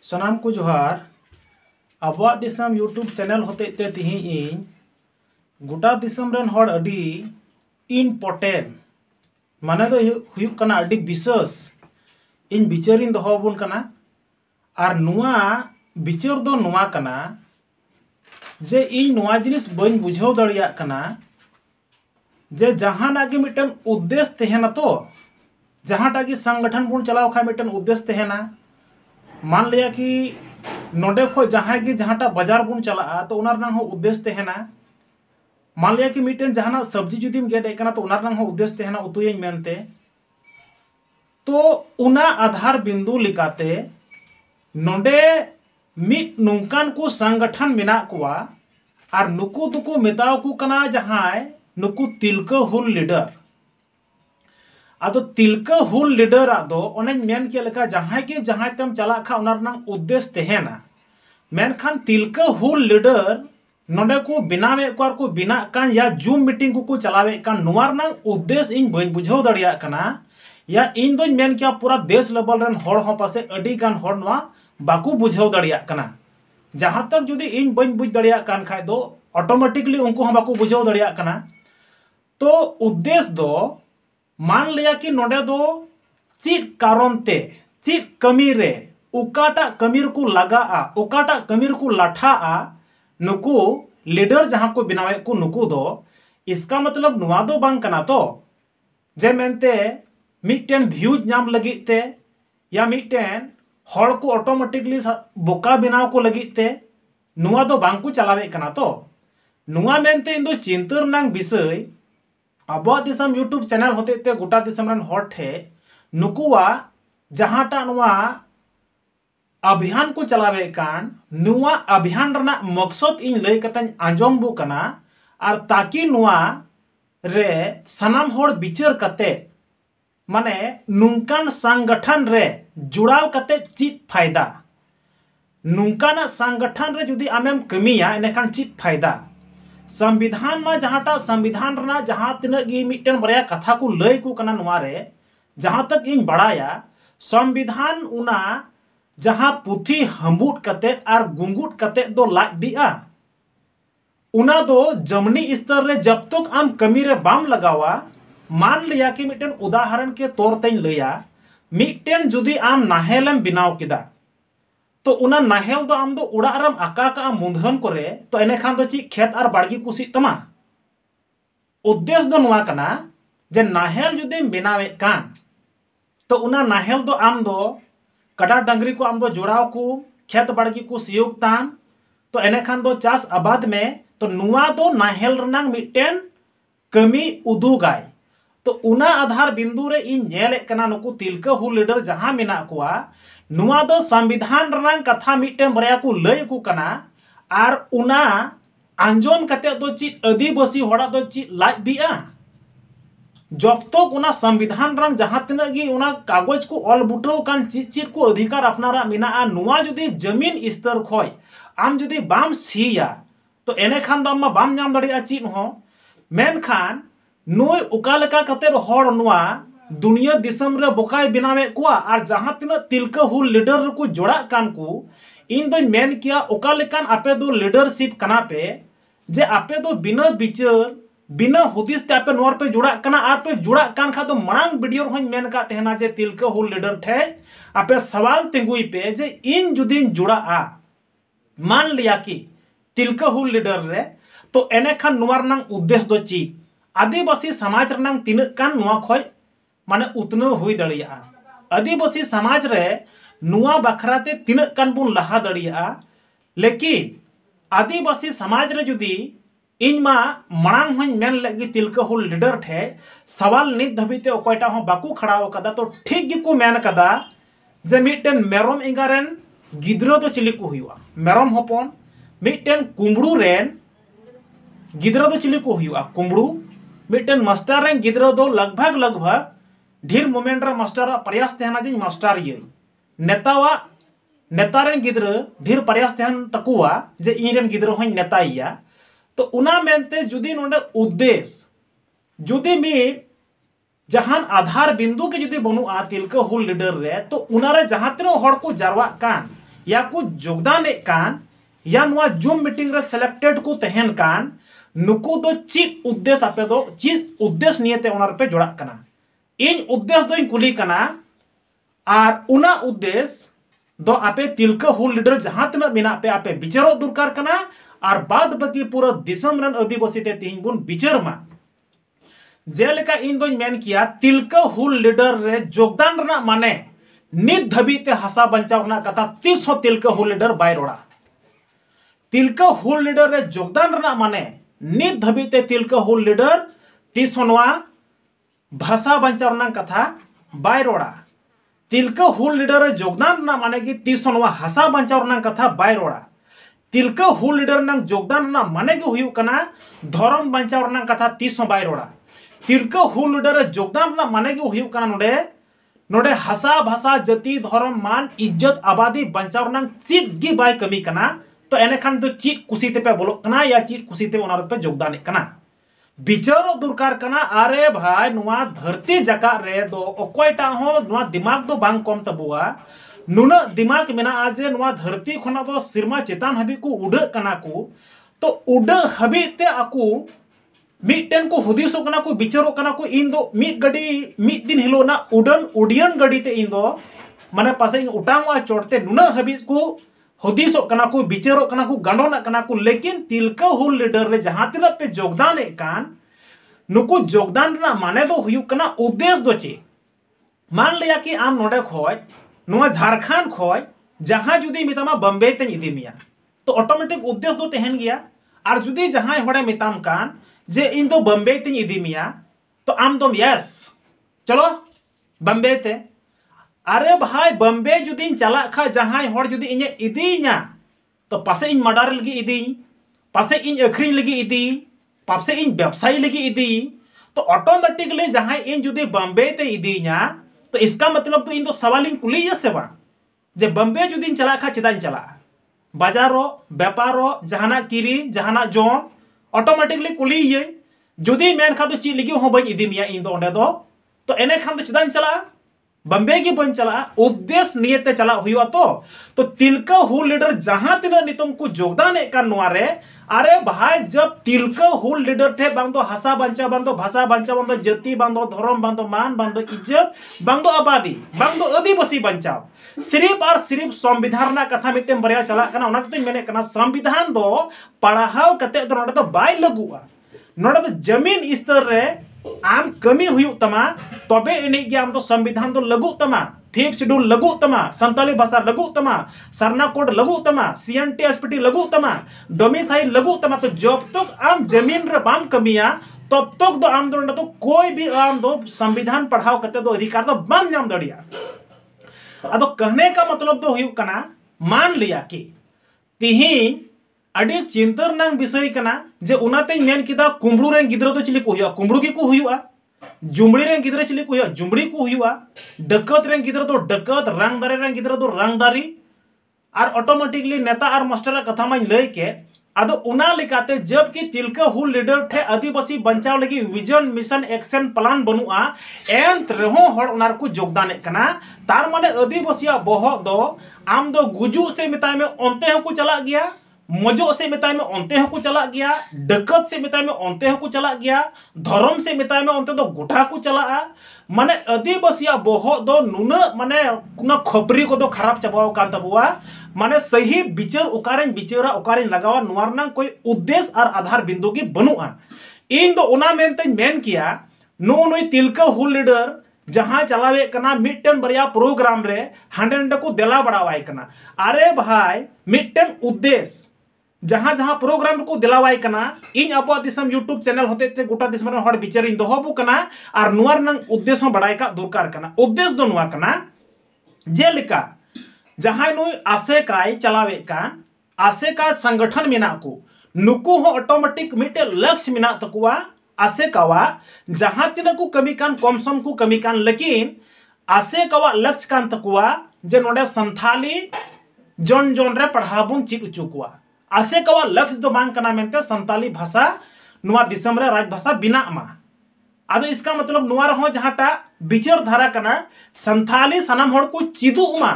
सनाम को जोहार Abua दिसम YouTube channel होते ते तिहिं गोटा दिसम रन हर अडी इम्पोर्टेंट माने दो हुयुक कना अडी विशेष इन बिचारिन दोहबुन कना और नुआ बिचार दो नुआ कना जे इन नुआ जिनिस बन बुझाव दड़िया कना जे जहाना के मिटन उद्देश्य तेहना तो जहाटा की संगठन बुन चलाव खा मिटन उद्देश्य तेहना मान लिया कि नोडे खो जहाँ की जहाँटा बाजार बुन चला तो उनार हो उद्देश्य तेहना मान लिया कि मिटन जहाना सब्जी जुदीम गेडे कना तो उनार हो उद्देश्य तेहना उतुयें मेनते तो उना आधार बिंदु लिकाते नोडे मिट नुंकान को संगठन मेना कुआ और नुकु दुकु मेताव को कना जहां नुकु तिलका हुल लीडर आदो तिलका हुल लीडर आदो ओनेन मेन के लेका जहां के जहां तम चला खा उनार नंग उद्देश्य तेहना मेनखान तिलका हुल लीडर नोडे को बिनावे को बिना कान या जूम मीटिंग को चलावे कान नुआर नंग उद्देश्य इन बन बुझाव दड़िया कना या इन दोन मेन किया पूरा देश लेवल रन हर हो पासे अडी गान हर नुआ बाकू बुझाव दड़िया कना जहां तक जुदी इन बन बुझ दड़िया कान खाय दो ऑटोमेटिकली उनको हम बाकू बुझाव दड़िया कना तो उद्देश्य दो मान लिया कि नोडे दो चीट कारण ते चीट कमी रे उकाटा कमीर को लगा उकाटा कमीर को लाठा नुकु लीडर जहां को बनावे को नुकु दो इसका मतलब नुआ दो बांग कना तो जे मेनते मिटन व्यूज नाम लगित ते या मिटन हर को ऑटोमेटिकली बोका बनाव को लगित ते नुआ दो बांग को चलावे कना तो नुआ मेनते इन दो चिंता रनांग विषय अबुआ दिसम यूट्यूब चैनल होते ते गोटा दिसम रन हर ठे नुकुआ जहांटा नुआ अभियान को चलावे कान नुआ अभियान रना मकसद इन लय कतन आंजोम बु कना और ताकि नुआ रे सनाम हर विचार कते माने नुंकान संगठन रे जुड़ाव कते चित फायदा नुंकाना संगठन रे जुदी आमेम कमिया एनेखान चित फायदा संविधान में जहांटा संविधान रना जहां तिना गी मिटन बरया कथा को लय को कना नुआ रे जहां तक इन बड़ाया संविधान उना जहां पुथी हम्बुट कते और गुंगुट कते दो लाज बिया उना दो जमनी स्तर रे जब तक आम कमी रे बाम लगावा मान लिया कि मिटन उदाहरण के तौर तेन लया मिटन जुदी आम नाहेलम बिनाव किदा तो उना नाहेल दो आम दो उड़ारम आका का मुंधन करे तो एने खान दो ची खेत और बाड़गी कुसी तमा उद्देश्य दो नुआ कना जे नाहेल जुदी बिनावे कान तो उना नाहेल दो आम दो कड़ा डंगरी को आम दो जोड़ाव को खेत बाड़गी को सियोग तान तो एने खान दो चास आबाद में तो नुआ दो नाहेल रनांग मिटन कमी उदुगाय तो उना आधार बिंदु रे इन नेले कना नुकु तिलका हुल लीडर जहां मेना कुआ नुआ दो संविधान रनांग कथा मिटन बरया को लय को कना आर उना आंजोम कते दो चित आदिवासी होड़ा दो चित लाज बिया जब तक उना संविधान रंग जहां तिना गी उना कागज को ऑल बुटो कान चित को अधिकार अपनारा मेना नुआ जुदी जमीन स्तर खोय आम जुदी बाम सिया तो एने खान दो आम बाम नाम दड़िया चित हो मेनखान नुई उका लेका कते हर नुआ दुनिया दिसम रे बोकाय बिनावे कुआ और जहां तिना तिलका हुल लीडर को जोड़ा कान को इन दो मेन किया उका लेकान आपे दो लीडरशिप कना पे जे आपे दो बिना विचार बिना हुदिस ते आपे नोर पे जुड़ा कना आपे जुड़ा कान खा तो मरांग वीडियो हों मेन का तेहना जे तिलका हुल लीडर ठे आपे सवाल तिंगुई पे जे इन जुदीन जुड़ा मान लिया कि तिलका हुल लीडर रे तो एने खान नुआर नंग उद्देश्य दो ची आदिवासी समाज रनांग तीन कान नुआ खोय माने उतना हुई दड़िया आदिवासी समाज रे नुआ बखराते तीन कान बुन लहा दड़िया लेकिन आदिवासी समाज रे जुदी इन मा मरांग हों मेन लगी तिलका हुल लीडर ठे सवाल नित धबीते ओकयटा हो बाकू खड़ाव कदा तो ठीक गी को मेन कदा जे मिटन मेरम एंगारेन गिद्रो तो चिली को हुआ मेरम होपन मिटन कुंबड़ू रेन गिद्रो तो चिली को हुआ कुंबड़ू मिटन मास्टर रेन गिद्रो दो लगभग ढेर मोमेंट रे मास्टर प्रयास तेहना जे मास्टर ये नेतावा नेता रेन गिद्र ढेर प्रयास तेहन तकुआ जे इन रेन गिद्रो हों नेताइया तो उना मेनते जुदी नोडे उद्देश्य जुदी मी जहान आधार बिंदु के जुदी बनुआ तिलका हुल लीडर रे तो उनारे जहां तीनों हड़ को जारवा कान या को योगदान कान या नुआ जूम मीटिंग रे सिलेक्टेड को तहन कान नुकु दो चीज उद्देश्य आपे दो चीज उद्देश्य नियते ओनार पे जोड़ा कना इन उद्देश्य दो कुली कना और उना उद्देश्य दो आपे तिलका हुल लीडर जहां तना मेना पे आपे विचारो दरकार कना और बाद बाकी पूरा दिसम रन आदिवासी ते तिहिं बुन विचार मा जेलेका इन दोन मेन किया तिलका हुल लीडर रे योगदान रना माने नित धबी ते हसा बंचाव रना कथा 30 तिलका हुल लीडर बाय रोड़ा तिलका हुल लीडर रे योगदान रना माने नित धबी ते तिलका हुल लीडर 30 भाषा बंचाव रना कथा बाय रोड़ा तिलका हुल लीडर रे योगदान रना माने कि 30 हसा बंचाव रना कथा बाय रोड़ा तिलका हुल लीडर रना योगदान रना माने कि हुयु कना धर्म बंचाव रना कथा 30 बाय रोड़ा तिलका हुल लीडर रे योगदान रना माने कि हुयु कना नोडे नोडे हसा भाषा जाति धर्म मान इज्जत आबादी बंचाव रना चीज गी बाय कमी कना तो एने खान तो चीज कुसी ते पे बोलो कना या चीज कुसी ते ओना पे योगदान कना विचारो दरकार कना अरे भाई नुआ धरती जका रे दो ओकोयटा हो नुआ दिमाग दो बांग कम तबुआ नुना दिमाग मेना आजे नुआ धरती खना दो सिरमा चेतान हबी को उड़ कना को तो उड़ हबी ते आकू मिटन को हुदिसो कना को विचारो कना को इन दो मिट गडी मिट दिन हिलो ना उडियन गडी ते इन दो माने पासे इन उटांगवा चोड़ते नुना हबी को हुदिसो कना को विचारो कना को गंडोना कना को लेकिन तिलका हुल लीडर रे जहां तिना पे योगदान कान नुकु योगदान ना माने दो हुयु कना उद्देश्य दो चे मान लिया कि आम नोडे खोय नुआ झारखंड खोय जहां जुदी मितामा बम्बे ते इदी मिया तो ऑटोमेटिक उद्देश्य दो तहन गया और जुदी जहां होड़े मिताम कान जे इन दो बम्बे ते इदी मिया तो आम दो यस चलो बम्बे ते अरे भाई बम्बे जुदी चला खा जहां होड़ जुदी इने इदीना तो पासे इन मर्डर लगी इदी पासे इन अखरी लगी इदी पासे इन व्यवसायी लगी इदी तो ऑटोमेटिकली जहां इन जुदी बम्बे ते इदीना तो इसका मतलब तो इन तो सवाल इन कुली से बा जे बम्बे जुदी चला खा चिदान चला बाजारो व्यापारो जहाना किरी जहाना जो ऑटोमेटिकली कुली ये जुदी मेन खा तो ची लगी हो बन इदी मिया इन दो ओंडे दो तो एने खान तो चिदान चला बम्बे की बन चला उद्देश्य नियते चला हुआ तो तिलका हुल लीडर जहां तिना नितम को योगदान का नुआरे अरे भाई जब तिलका हुल लीडर थे बांग दो हसा बंचा बांग दो भाषा बंचा बांग दो जाति बांग दो धर्म बांग दो मान बांग दो इज्जत बांग दो आबादी बांग दो आदिवासी बंचाव सिर्फ और सिर्फ संविधान ना कथा मिटम बरिया चला कना ओना तो मेने कना संविधान दो पढ़ाव कते तो नोडे तो बाय लगुआ नोडे तो जमीन स्तर रे आम कमी हुयु तमा तबे इने के आम तो संविधान तो लगु तमा 5th शेड्यूल लगु तमा संताली भाषा लगु तमा सरना कोड लगु तमा सीएनटी एसपीटी लगु तमा डोमिसाइल लगु तमा तो जब तक आम जमीन रे बाम कमिया तब तक दो आम दो कोई भी आम दो संविधान पढ़ाव करते दो अधिकार तो बाम नाम दड़िया अदो कहने का मतलब तो हुयु कना मान लिया कि तिही अड़ी चिंतर नांग विषय कना जे उनाते मेन किदा कुंबड़ू रे गिद्रा तो चिली को हुआ कुंबड़ू की को हुआ जुमड़ी रे गिद्रा चिली को हुआ जुमड़ी को हुआ डकत रे गिद्रा तो डकत रंगदारी रे गिद्रा तो रंगदारी और ऑटोमेटिकली नेता और मास्टर कथा मा लय के अदो उना लेकाते जब कि तिलका हुल लीडर थे आदिवासी बंचाव लगी विजन मिशन एक्शन प्लान बनुआ एंत रहो हर उनार को योगदान कना तार माने आदिवासिया बहो दो आम दो गुजु से मिताय में ओंते हो को चला गया मजो से मिताय में ओंते हो को चला गया डकत से मिताय में ओंते हो को चला गया धर्म से मिताय में ओंते दो गोठा को चला माने आदिवासिया बहो दो नुना माने कुना खबरी को दो खराब चबाव कान तबुआ माने सही विचार उकारेन विचारा उकारेन लगावा नुआरना कोई उद्देश्य और आधार बिंदु की बनुआ इन दो उना मेनते मेन किया नो नुई तिलका हुल लीडर जहां चलावे कना मिटन बरिया प्रोग्राम रे हांडे को देला बड़ावाई कना अरे भाई मिटन उद्देश्य जहां जहां प्रोग्राम को दिलावाई कना इन अपा दिसम यूट्यूब चैनल होते ते गोटा दिसम रे हड़ विचार इन दोहबु कना और नुआर नंग उद्देश्य बड़ाई का दरकार कना उद्देश्य दो नुआ कना जेलिका जहां नुई आसे काय चलावे कान आसे का संगठन मेना को नुकु हो ऑटोमेटिक मिटे लक्ष्य मेना तकुआ आसे कावा जहां तिना को कमी कान कमसम को कमी कान लेकिन आसे कावा लक्ष्य कान तकुआ जे नोडे संथाली जन जन रे पढ़ाबुन चिक उचुकुआ आसे कवा लक्ष्य दो बांग कना मेंते संताली भाषा नुआ दिसम रे राजभाषा बिना मा आदो इसका मतलब नुआ रहो जहाटा विचार धारा कना संथाली सनाम हड़ को चिदु मा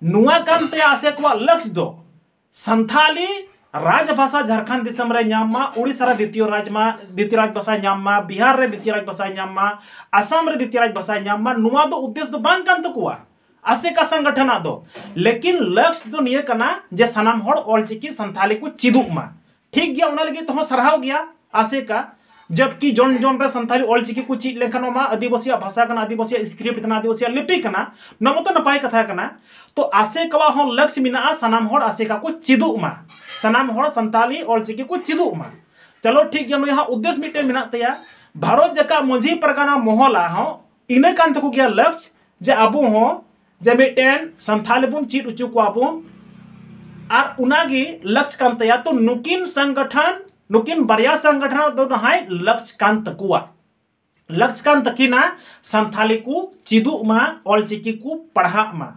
नुआ कानते आसे को लक्ष्य दो संथाली राजभाषा झारखंड दिसम रे न्यामा, उड़ीसा रे द्वितीय राजभाषा न्यामा, बिहार रे द्वितीय राजभाषा न्यामा, आसाम रे द्वितीय राजभाषा न्यामा। नुआ दो उद्देश्य दो बांग कान तकुआ आसे का संगठन दो, लेकिन लक्ष्य दो निये कना जे सनाम होड़ ऑलचिकी संथाली को चिदुक मा। ठीक गया उना लगी तो सराहाव गया आसे का, जबकि जोन जोन रे संथाली ऑलचिकी को चीज लेखन मा आदिवासी भाषा कना, आदिवासी स्क्रिप्ट कना, आदिवासी लिपि कना, नमो तो नपाय कथा कना। तो आसे कवा हो लक्ष्य मिना सनाम होड़ आसे का को चिदुक मा, सनाम होड़ संथाली ऑलचिकी को चिदुक मा। चलो ठीक गया यहाँ उद्देश्य मिटे मिना तया भारत जका मझी परगाना मोहला हो इने कान तको गया लक्ष्य जे अबो हो जे मिटेन संथाली बुन चीज उचु को आबुन और उनागी लक्ष्य कान तया। तो नुकिन संगठन नुकिन बरिया संगठन दो नहाय लक्ष्य कान तकुआ, लक्ष्य कान तकिना संथाली को चिदु मा, ऑलचिकी को पढ़ा मा,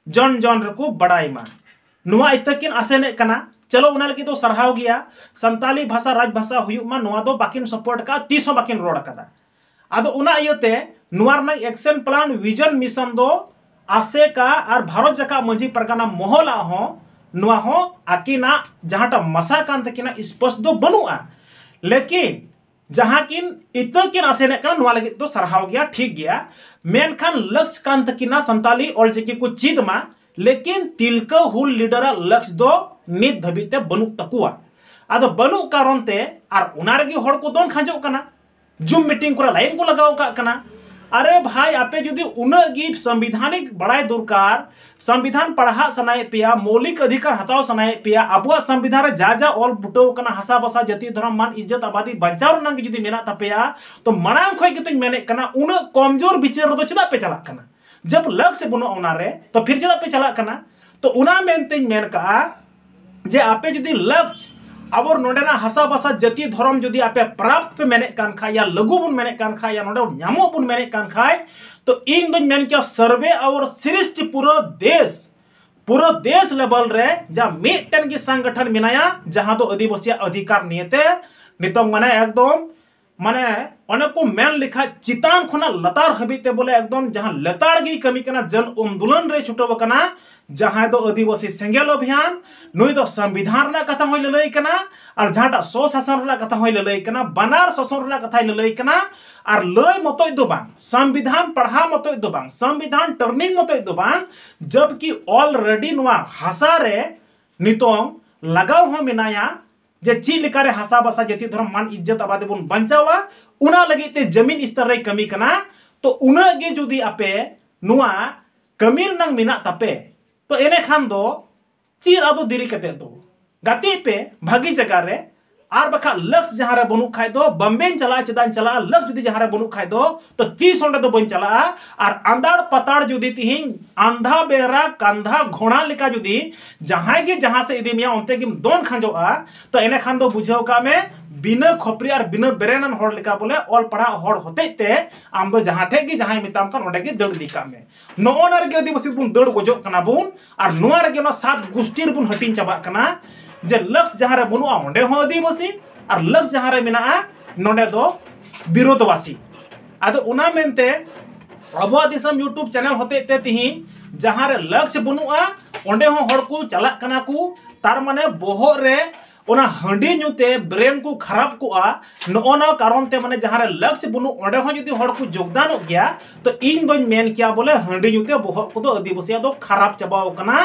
जन जन को बड़ाई मा। नुआ इतकिन आसेने कना। चलो उना लगी तो सरहाव गया संताली भाषा राजभाषा हुयुक मा नुआ दो बाकिन सपोर्ट का 30 बाकिन रोड कदा। आदो उना इयते नुआ रना एक्शन प्लान विजन मिशन दो आसे का और भारत जका मझी परगाना मोहला हो नुआ हो आकिना जहाटा मसा कान तकिना स्पष्ट दो बनुआ, लेकिन जहां किन इतकिन आसेने कना नुआ लगी तो सरहाव गया ठीक गया। मेनखान लक्ष्य कान तकिना संताली ऑलचिकी को चीद मा, लेकिन तिलका हुल लीडर लक्ष्य दो नित धबिते बनु तकुआ। आदो बनु कारण ते और उनारगी होड़ को दोन खाजो कना, जूम मीटिंग को लाइन को लगाओ का कना। अरे भाई आपे जुदी उनगी संविधानिक बड़ाई दरकार, संविधान पढ़ा सनाए पिया, मौलिक अधिकार हताव सनाए पिया, अबुआ संविधान रे जा जा ऑल बुटो कना हसा बसा जाति धर्म मान इज्जत आबादी बचाव रनंग जुदी मेना तपेया तो मनांग खोय कितुñ मेने कना उन कमजोर विचार दो चदा पे चला कना। जब लक्ष्य बनो उना रे तो फिर चला पे चला कना। तो उना मेनतेñ मेन का जे आपे जुदी लक्ष्य आबर नोडेना हसा बसा जाति धर्म जुदी आपे प्राप्त पे मेने कान खा या लघु बुन मेने कान खा या नोडे न्यामो बुन मेने कान खाय तो इन दोñ मेन क्या सर्वे और सृष्टि पूरा देश लेवल रे जा मिटन की संगठन मिनाया जहां दो आदिवासी अधिकार नियते नितों माने एकदम माने अने को मेन लिखा चितान खुना लतार हबीते बोले एकदम जहां लताड़गी कमी कना जन आंदोलन रे छुटो कना, जहां दो आदिवासी सेंगेल अभियान नुई दो संविधान रा कथा होय ललई कना और जहाटा सो शासन रा कथा होय ललई कना, बनार शासन रा कथा ललई कना और लय मतोय दो बांग संविधान पढ़ा मतोय दो बांग संविधान टर्निंग मतोय दो बांग, जबकि ऑलरेडी नुआ हासा रे नितों लगाव हो मिनाया जे ची लिकारे हसा बसा जाति धर्म मान इज्जत आबादी बुन बंचावा उना लगी ते जमीन स्तर रे कमी कना। तो उना गे जुदी आपे नुआ कमीर नंग मिना तपे तो एने खान दो चीर आदो दिरी कते दो गाती पे भागी जगह रे और बखा लक्ष्य जहां रे बनु खाय दो बम्बे चला चदान चला लक्ष्य जुदी जहां रे बनु खाय दो तो 30 ओंडे दो बन चला और अंधाड़ पताड़ जुदी तिहिं आंधा बेरा कंधा घोड़ा लिका जुदी जहां के जहां से इदी मिया ओंते गिम दोन खांजोआ तो एने खान दो बुझाव का में बिना खोपरी और बिना बेरेनन होड़ लिका बोले ऑल पढ़ा होड़ होते ते आम दो जहां ठे की जहां मिताम का ओंडे के दड़ लिका में नोनर के आदिवासी बुन दड़ गोजो कना बुन और नोआर के ना 7 गोष्ठी बुन हटिन चबा कना जे लक्ष्य जहां रे बनुआ ओंडे हो आदिवासी और लक्ष्य जहां रे मिना नोडे दो विरोधवासी। आदो उना मेनते अबुआ दिसम यूट्यूब चैनल होते ते तिही जहां रे लक्ष्य बनुआ ओंडे हो होड़ को चला कना को तार माने बोहो रे ओना हंडी नुते ब्रेन को खराब को नोना कारण ते माने जहां रे लक्ष्य बनु ओंडे हो जदी होड़ को योगदान हो गया तो इन दोñ मेन किया बोले हंडी नुते बोहो को दो आदिवासी दो खराब चबाव कना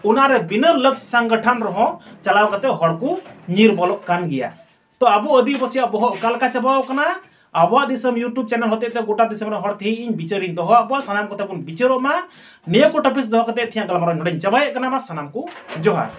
उना रे बिना लक्ष्य संगठन रहो चलाव कते होड़ को नीर बोलो कान गया। तो अबो आदिवासी बोहो कालका चबाव कना अबुआ दिसम यूट्यूब चैनल होते ते गोटा दिसम रे होड़ थी इन बिचारिन दो अबुआ सनाम कते बुन बिचारो मा निया को टॉपिक्स दो कते थिया गलमारो नडे चबाय कना मा सनाम को जोहार।